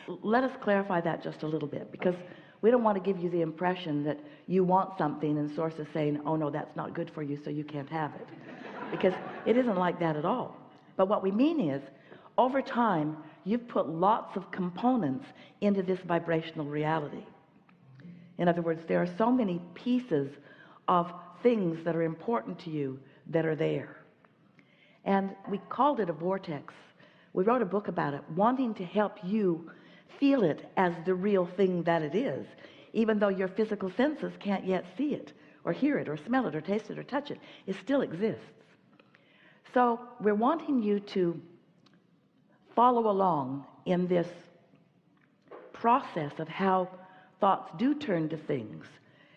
Let us clarify that just a little bit, because we don't want to give you the impression that you want something and Source is saying, oh no, that's not good for you, so you can't have it, because it isn't like that at all. But what we mean is, over time, you've put lots of components into this vibrational reality. In other words, there are so many pieces of things that are important to you that are there. And we called it a vortex. We wrote a book about it, wanting to help you feel it as the real thing that it is, even though your physical senses can't yet see it or hear it or smell it or taste it or touch it. It still exists. So we're wanting you to follow along in this process of how thoughts do turn to things,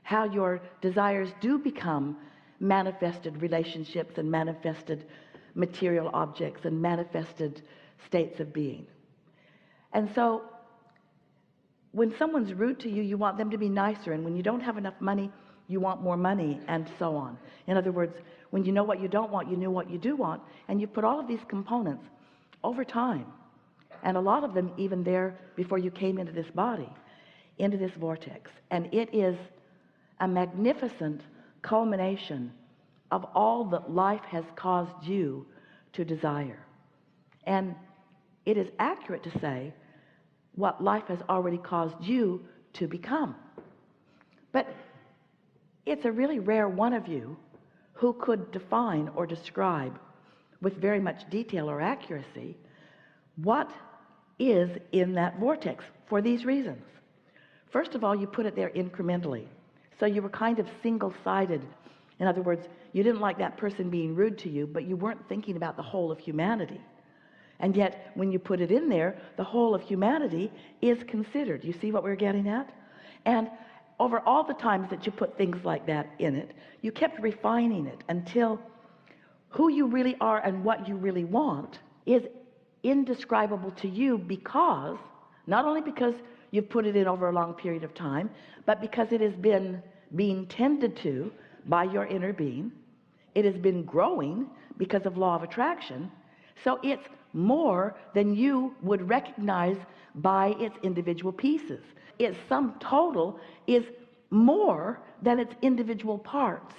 how your desires do become manifested relationships and manifested material objects and manifested states of being. And so when someone's rude to you, you want them to be nicer, and when you don't have enough money, you want more money, and so on. In other words, when you know what you don't want, you know what you do want, and you put all of these components over time, and a lot of them even there before you came into this body, into this vortex. And it is a magnificent culmination of all that life has caused you to desire. And it is accurate to say what life has already caused you to become. But it's a really rare one of you who could define or describe with very much detail or accuracy what is in that vortex, for these reasons. First of all, you put it there incrementally. So you were kind of single-sided. In other words, you didn't like that person being rude to you, but you weren't thinking about the whole of humanity. And yet, when you put it in there, the whole of humanity is considered. You see what we're getting at? And over all the times that you put things like that in it, you kept refining it until who you really are and what you really want is indescribable to you, because, not only because you've put it in over a long period of time, but because it has been being tended to by your inner being. It has been growing because of law of attraction. So it's more than you would recognize by its individual pieces. Its sum total is more than its individual parts,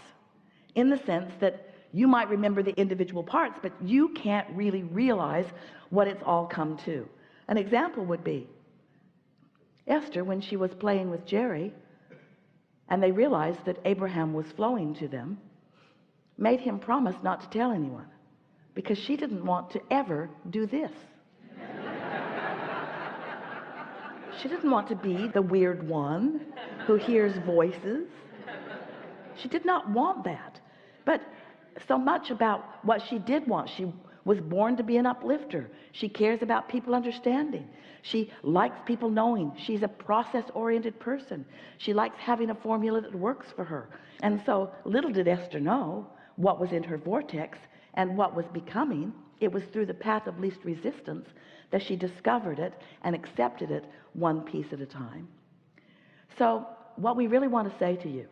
in the sense that you might remember the individual parts, but you can't really realize what it's all come to. An example would be Esther, when she was playing with Jerry and they realized that Abraham was flowing to them, made him promise not to tell anyone, because she didn't want to ever do this. She didn't want to be the weird one who hears voices. She did not want that. But so much about what she did want. She was born to be an uplifter. She cares about people understanding. She likes people knowing. She's a process-oriented person. She likes having a formula that works for her. And so little did Esther know what was in her vortex and what was becoming. It was through the path of least resistance that she discovered it and accepted it one piece at a time. So what we really want to say to you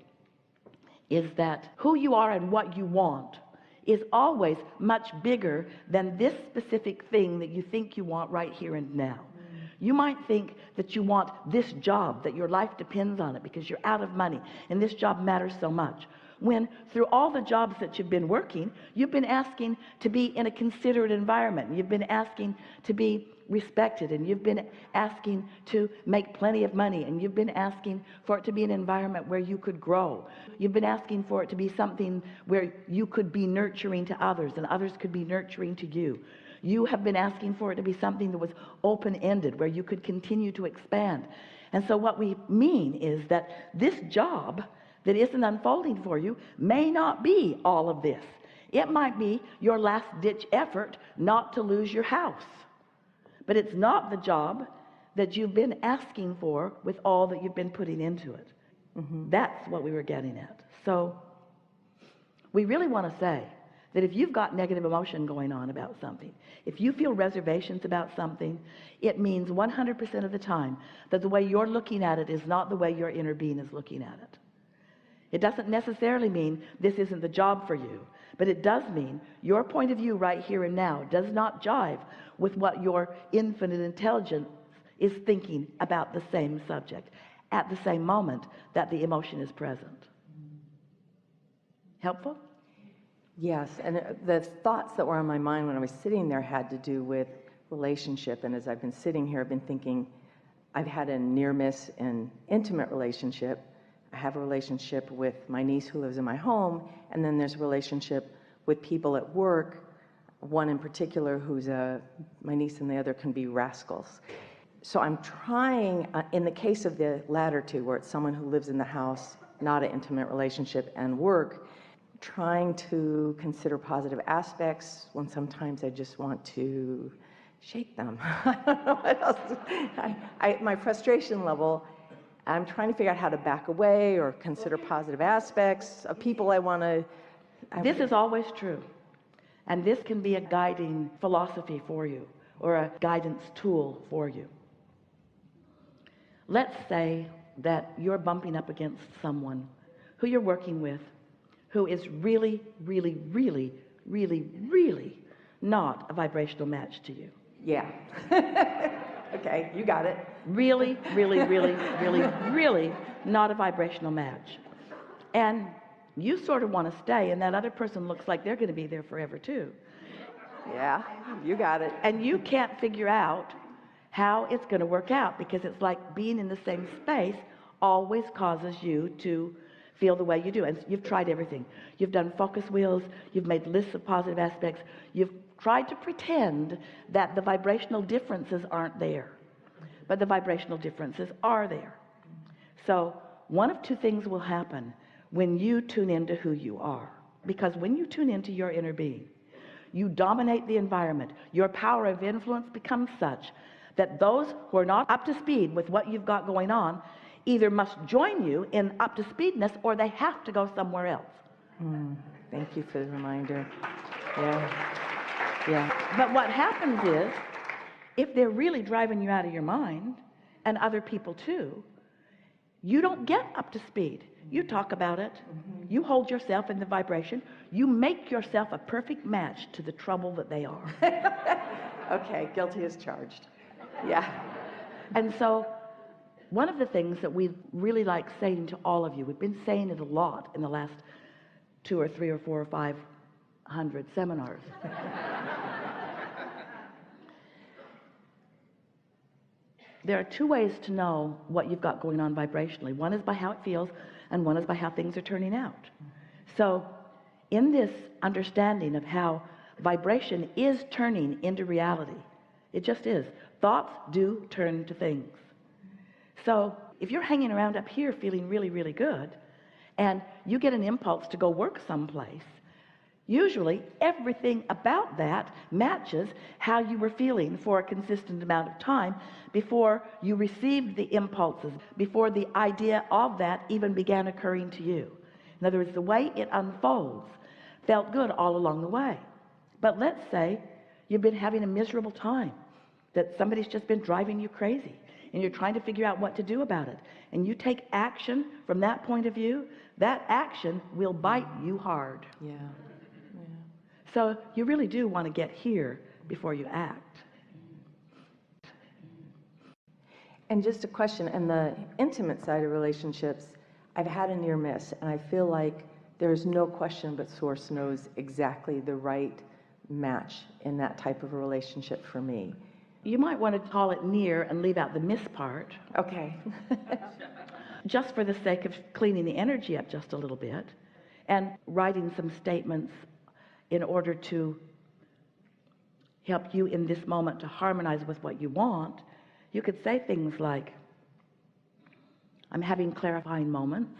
is that who you are and what you want is always much bigger than this specific thing that you think you want right here and now. You might think that you want this job, that your life depends on it because you're out of money and this job matters so much, when through all the jobs that you've been working, you've been asking to be in a considerate environment. You've been asking to be respected, and you've been asking to make plenty of money, and you've been asking for it to be an environment where you could grow. You've been asking for it to be something where you could be nurturing to others and others could be nurturing to you. You have been asking for it to be something that was open-ended, where you could continue to expand. And so what we mean is that this job that isn't unfolding for you may not be all of this. It might be your last-ditch effort not to lose your house. But it's not the job that you've been asking for with all that you've been putting into it. That's what we were getting at. So we really want to say that if you've got negative emotion going on about something, if you feel reservations about something, it means 100% of the time that the way you're looking at it is not the way your inner being is looking at it. It doesn't necessarily mean this isn't the job for you, but it does mean your point of view right here and now does not jive with what your infinite intelligence is thinking about the same subject at the same moment that the emotion is present. Helpful? Yes, and the thoughts that were on my mind when I was sitting there had to do with relationship. And as I've been sitting here, I've been thinking, I've had a near miss in intimate relationship. I have a relationship with my niece who lives in my home, and then there's a relationship with people at work, one in particular who's my niece, and the other can be rascals. So I'm trying, in the case of the latter two, where it's someone who lives in the house, not an intimate relationship, and work, trying to consider positive aspects when sometimes I just want to shake them. I don't know what else. My frustration level, I'm trying to figure out how to back away or consider positive aspects of people I want to. This is always true. And this can be a guiding philosophy for you, or a guidance tool for you. Let's say that you're bumping up against someone who you're working with who is really, really, really, really, really not a vibrational match to you. Yeah. Okay, you got it. Really, really, really, really, really not a vibrational match. And you sort of want to stay, and that other person looks like they're going to be there forever too. Yeah, you got it. And you can't figure out how it's going to work out, because it's like being in the same space always causes you to feel the way you do. And you've tried everything. You've done focus wheels, you've made lists of positive aspects, you've tried to pretend that the vibrational differences aren't there, but the vibrational differences are there. So one of two things will happen when you tune into who you are, because when you tune into your inner being, you dominate the environment. Your power of influence becomes such that those who are not up to speed with what you've got going on either must join you in up to speedness, or they have to go somewhere else. Thank you for the reminder. Yeah. But what happens is, if they're really driving you out of your mind, and other people too, you don't get up to speed. You talk about it. You hold yourself in the vibration. You make yourself a perfect match to the trouble that they are. Okay, guilty as charged. Yeah. And so one of the things that we really like saying to all of you, we've been saying it a lot in the last 2 or 3 or 4 or 500 seminars. There are 2 ways to know what you've got going on vibrationally. One is by how it feels, and one is by how things are turning out. So in this understanding of how vibration is turning into reality, it just is. Thoughts do turn to things. So if you're hanging around up here feeling really, really good, and you get an impulse to go work someplace, usually everything about that matches how you were feeling for a consistent amount of time before you received the impulses, before the idea of that even began occurring to you. In other words, the way it unfolds felt good all along the way. But let's say you've been having a miserable time, that somebody's just been driving you crazy, and you're trying to figure out what to do about it, and you take action from that point of view, that action will bite you hard. Yeah. So you really do want to get here before you act. And just a question, in the intimate side of relationships, I've had a near miss, and I feel like there's no question but Source knows exactly the right match in that type of a relationship for me. You might want to call it near and leave out the miss part. Okay. Just for the sake of cleaning the energy up just a little bit, and writing some statements in order to help you in this moment to harmonize with what you want. You could say things like, I'm having clarifying moments,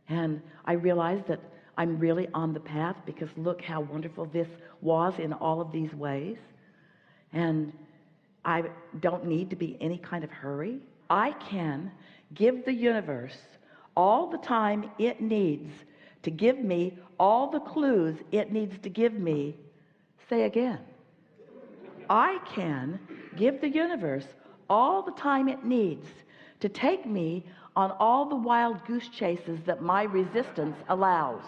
and I realize that I'm really on the path, because look how wonderful this was in all of these ways, and I don't need to be any kind of hurry. I can give the universe all the time it needs to give me all the clues it needs to give me. Say again. I can give the universe all the time it needs to take me on all the wild goose chases that my resistance allows.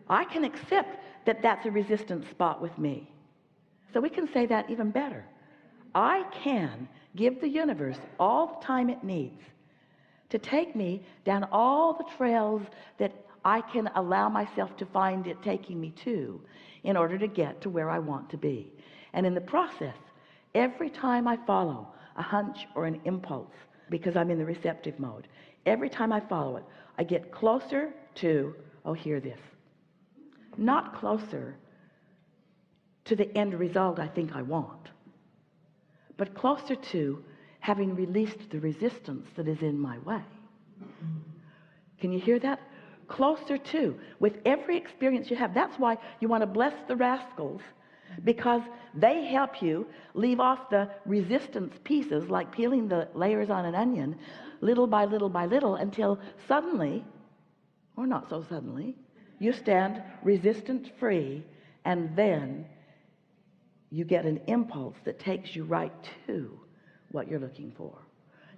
I can accept that that's a resistance spot with me. So we can say that even better. I can give the universe all the time it needs to take me down all the trails that I can allow myself to find it taking me to in order to get to where I want to be. And in the process, every time I follow a hunch or an impulse, because I'm in the receptive mode, every time I follow it, I get closer to, oh, hear this, not closer to the end result I think I want, but closer to having released the resistance that is in my way. Can you hear that? Closer to, with every experience you have. That's why you want to bless the rascals, because they help you leave off the resistance pieces, like peeling the layers on an onion, little by little by little, until suddenly, or not so suddenly, you stand resistance free, and then you get an impulse that takes you right to what you're looking for.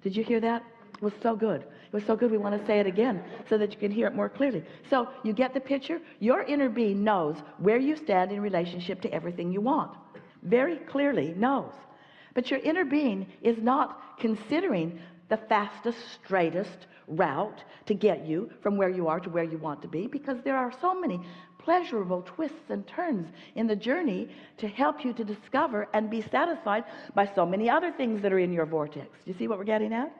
Did you hear that? It was so good. It was so good we want to say it again so that you can hear it more clearly. So you get the picture? Your inner being knows where you stand in relationship to everything you want. Very clearly knows. But your inner being is not considering the fastest, straightest route to get you from where you are to where you want to be, because there are so many pleasurable twists and turns in the journey to help you to discover and be satisfied by so many other things that are in your vortex. Do you see what we're getting at?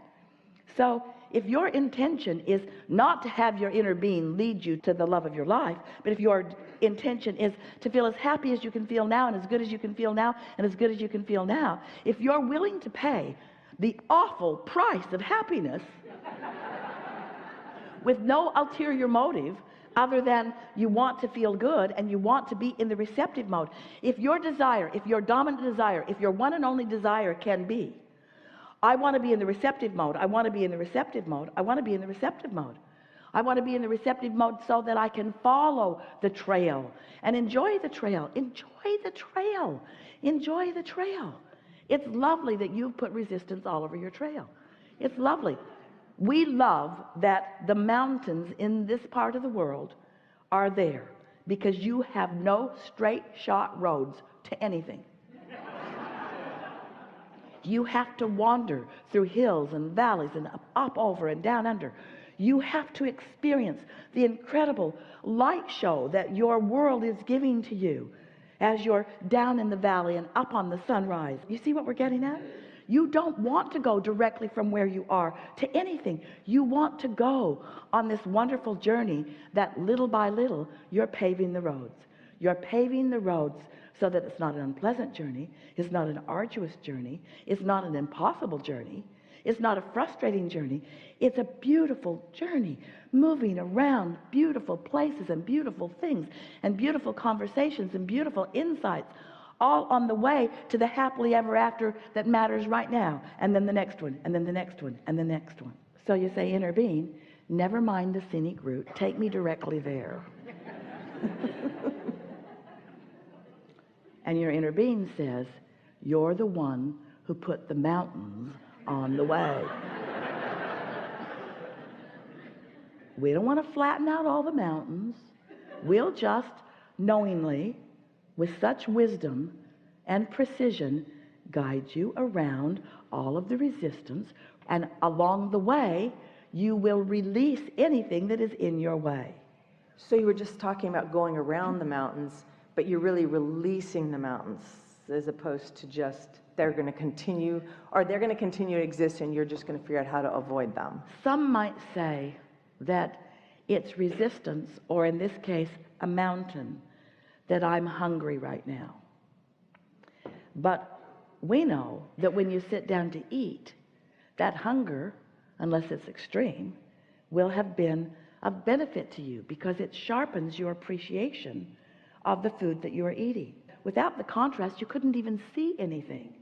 So if your intention is not to have your inner being lead you to the love of your life, but if your intention is to feel as happy as you can feel now, and as good as you can feel now, and as good as you can feel now, if you're willing to pay the awful price of happiness with no ulterior motive other than you want to feel good and you want to be in the receptive mode, if your desire, if your dominant desire, if your one and only desire can be, I want to be in the receptive mode, I want to be in the receptive mode, I want to be in the receptive mode, I want to be in the receptive mode so that I can follow the trail and enjoy the trail, enjoy the trail, enjoy the trail. It's lovely that you've put resistance all over your trail. It's lovely. We love that the mountains in this part of the world are there because you have no straight shot roads to anything. You have to wander through hills and valleys and up over and down under. You have to experience the incredible light show that your world is giving to you as you're down in the valley and up on the sunrise. You see what we're getting at? You don't want to go directly from where you are to anything. You want to go on this wonderful journey that little by little you're paving the roads. You're paving the roads so that it's not an unpleasant journey, it's not an arduous journey, it's not an impossible journey, it's not a frustrating journey. It's a beautiful journey, moving around beautiful places and beautiful things and beautiful conversations and beautiful insights, all on the way to the happily ever after that matters right now, and then the next one, and then the next one, and the next one. So you say, inner being, never mind the scenic route, take me directly there. And your inner being says, you're the one who put the mountains on the way. We don't want to flatten out all the mountains. We'll just knowingly, with such wisdom and precision, guide you around all of the resistance, and along the way you will release anything that is in your way. So you were just talking about going around the mountains, but you're really releasing the mountains as opposed to just they're going to continue, or they're going to continue to exist and you're just going to figure out how to avoid them. Some might say that it's resistance, or in this case a mountain, that I'm hungry right now. But we know that when you sit down to eat, that hunger, unless it's extreme, will have been of benefit to you because it sharpens your appreciation of the food that you are eating. Without the contrast, you couldn't even see anything.